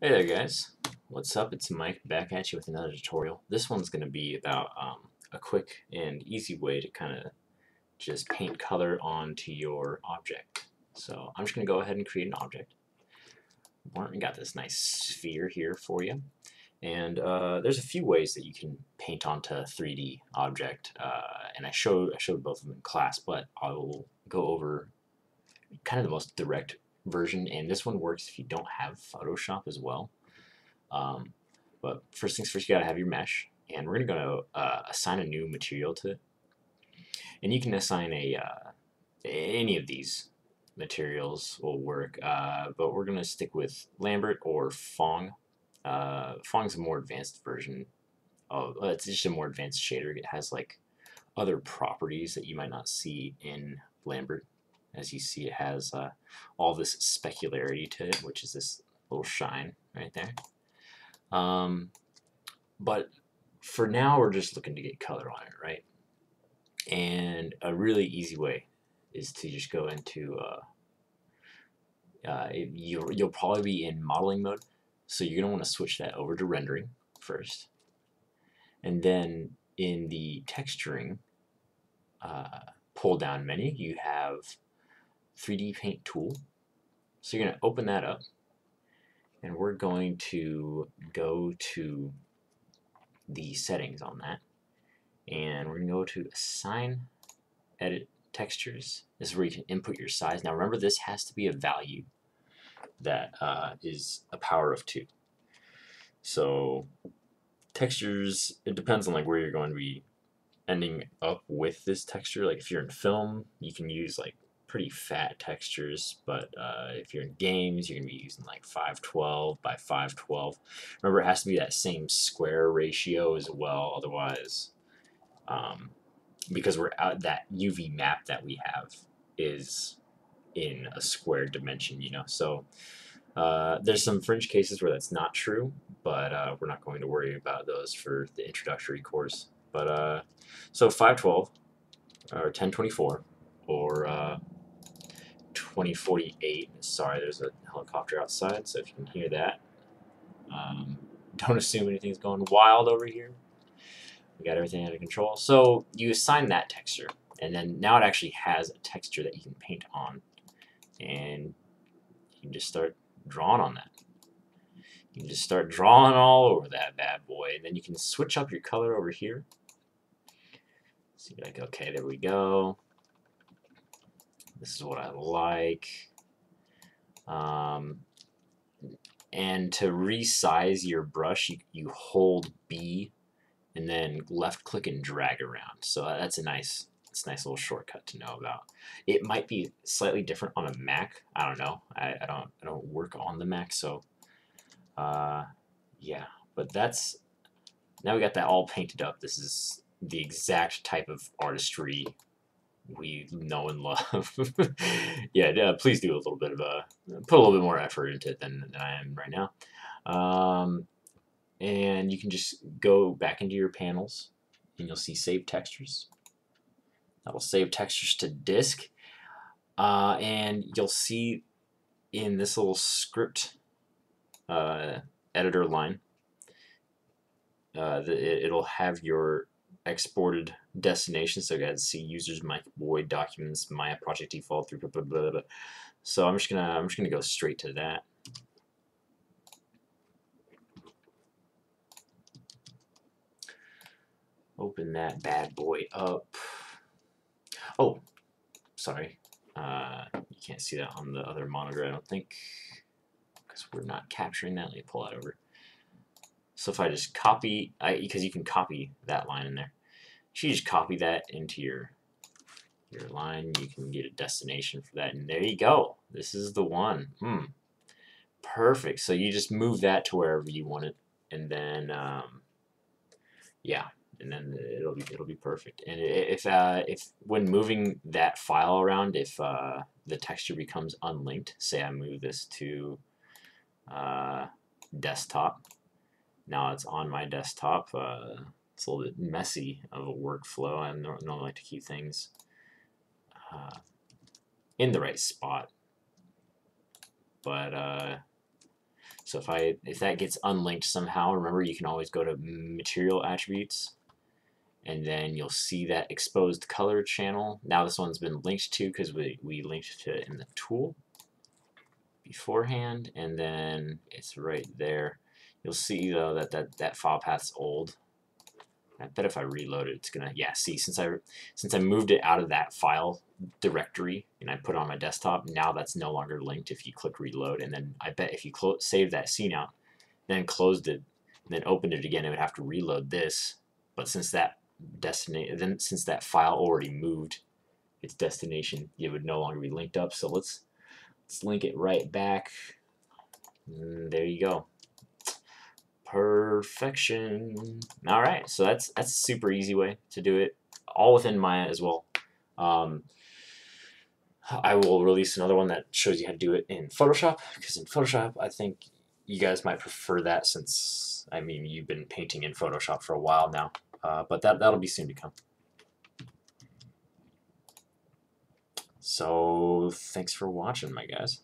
Hey there guys, what's up? It's Mike back at you with another tutorial. This one's going to be about a quick and easy way to kind of just paint color onto your object. So I'm just going to go ahead and create an object. We got this nice sphere here for you. And there's a few ways that you can paint onto a 3D object. And I showed both of them in class, but I will go over kind of the most direct version, and this one works if you don't have Photoshop as well. But first things first, you gotta have your mesh, and we're gonna assign a new material to it. And you can assign any of these materials will work, but we're gonna stick with Lambert or Phong. Phong's a more advanced version of it's just a more advanced shader. It has like other properties that you might not see in Lambert. As you see, it has all this specularity to it, which is this little shine right there. But for now, we're just looking to get color on it, right? And a really easy way is to just go into, you'll probably be in modeling mode, so you're going to want to switch that over to rendering first. And then in the texturing pull down menu, you have 3D Paint tool. So you're going to open that up, and we're going to go to the settings on that, and we're going to go to assign edit textures. This is where you can input your size. Now remember, this has to be a value that is a power of 2. So textures, it depends on like where you're going to be ending up with this texture. Like if you're in film, you can use like pretty fat textures, but if you're in games, you're going to be using like 512 by 512. Remember, it has to be that same square ratio as well, otherwise, because we're out, that UV map that we have is in a square dimension, you know. So there's some fringe cases where that's not true, but we're not going to worry about those for the introductory course. But so 512 or 1024 or 2048. Sorry, there's a helicopter outside, so if you can hear that, don't assume anything's going wild over here. We got everything under control. So you assign that texture, and then now it actually has a texture that you can paint on, and you can just start drawing on that. You can just start drawing all over that bad boy, and then you can switch up your color over here. So you're like, okay, there we go. This is what I like. And to resize your brush, you hold B and then left click and drag around. So that's a nice little shortcut to know about. It might be slightly different on a Mac. I don't know. I don't work on the Mac, so yeah. But that's, now we got that all painted up. This is the exact type of artistry we know and love. Yeah, please do a little bit of put a little bit more effort into it than I am right now. And you can just go back into your panels, and you'll see Save Textures. That will save textures to disk, and you'll see in this little script editor line, it'll have your exported destination. So you guys see users, Mike Boyd, documents, Maya project default through blah, blah, blah, blah. So I'm just gonna go straight to that. Open that bad boy up. Oh, sorry. You can't see that on the other monitor, I don't think, because we're not capturing that. Let me pull that over. So if I just copy, because you can copy that line in there. You just copy that into your line. You can get a destination for that, and there you go. This is the one. Perfect. So you just move that to wherever you want it, and then yeah, and then it'll be perfect. And if when moving that file around, if the texture becomes unlinked, say I move this to desktop, now it's on my desktop. It's a little bit messy of a workflow. I normally like to keep things in the right spot, but So if that gets unlinked somehow, remember you can always go to material attributes, and then you'll see that exposed color channel. Now this one's been linked to because we linked to it in the tool beforehand, and then it's right there. You'll see though that file path's old. I bet if I reload it, it's gonna, yeah, see, since I moved it out of that file directory and I put it on my desktop, now that's no longer linked if you click reload. And then I bet if you save that scene out, then closed it, and then opened it again, it would have to reload this. But since that since that file already moved its destination, it would no longer be linked up. So let's link it right back. And there you go. Perfection. All right, so that's a super easy way to do it, all within Maya as well. I will release another one that shows you how to do it in Photoshop, because in Photoshop I think you guys might prefer that, since I mean you've been painting in Photoshop for a while now. But that'll be soon to come. So thanks for watching, my guys.